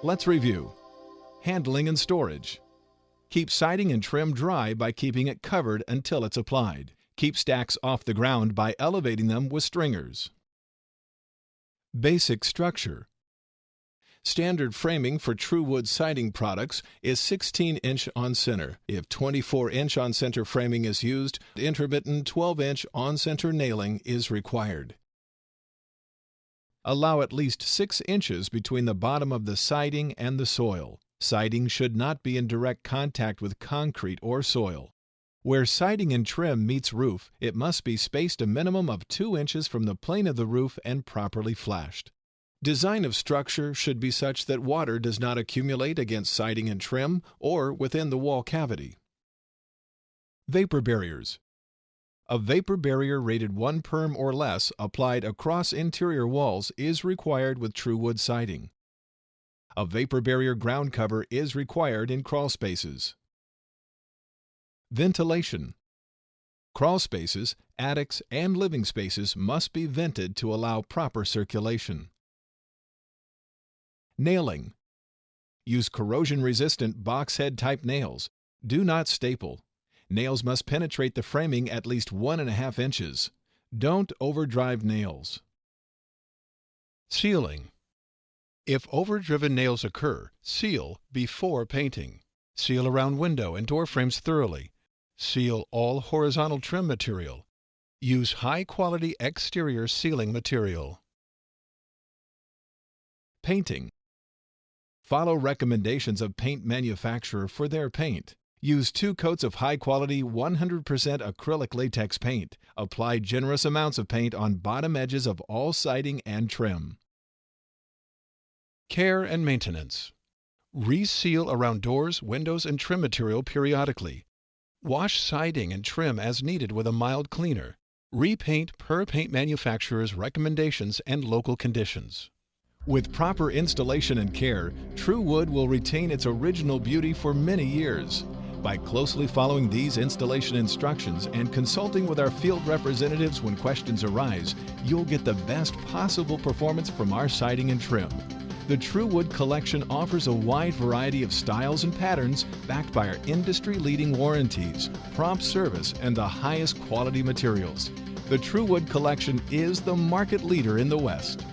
Let's review. Handling and storage. Keep siding and trim dry by keeping it covered until it's applied. Keep stacks off the ground by elevating them with stringers. Basic structure. Standard framing for TruWood siding products is 16-inch on-center. If 24-inch on-center framing is used, intermittent 12-inch on-center nailing is required. Allow at least 6 inches between the bottom of the siding and the soil. Siding should not be in direct contact with concrete or soil. Where siding and trim meets roof, it must be spaced a minimum of 2 inches from the plane of the roof and properly flashed. Design of structure should be such that water does not accumulate against siding and trim or within the wall cavity. Vapor barriers. A vapor barrier rated 1 perm or less applied across interior walls is required with TruWood siding. A vapor barrier ground cover is required in crawl spaces. Ventilation. Crawl spaces, attics, and living spaces must be vented to allow proper circulation. Nailing. Use corrosion-resistant box-head type nails. Do not staple. Nails must penetrate the framing at least 1.5 inches. Don't overdrive nails. Sealing. If overdriven nails occur, seal before painting. Seal around window and door frames thoroughly. Seal all horizontal trim material. Use high-quality exterior sealing material. Painting. Follow recommendations of paint manufacturer for their paint. Use 2 coats of high-quality 100% acrylic latex paint. Apply generous amounts of paint on bottom edges of all siding and trim. Care and maintenance. Reseal around doors, windows, and trim material periodically. Wash siding and trim as needed with a mild cleaner. Repaint per paint manufacturer's recommendations and local conditions. With proper installation and care, TruWood will retain its original beauty for many years. By closely following these installation instructions and consulting with our field representatives when questions arise, you'll get the best possible performance from our siding and trim. The TruWood collection offers a wide variety of styles and patterns backed by our industry-leading warranties, prompt service, and the highest quality materials. The TruWood collection is the market leader in the West.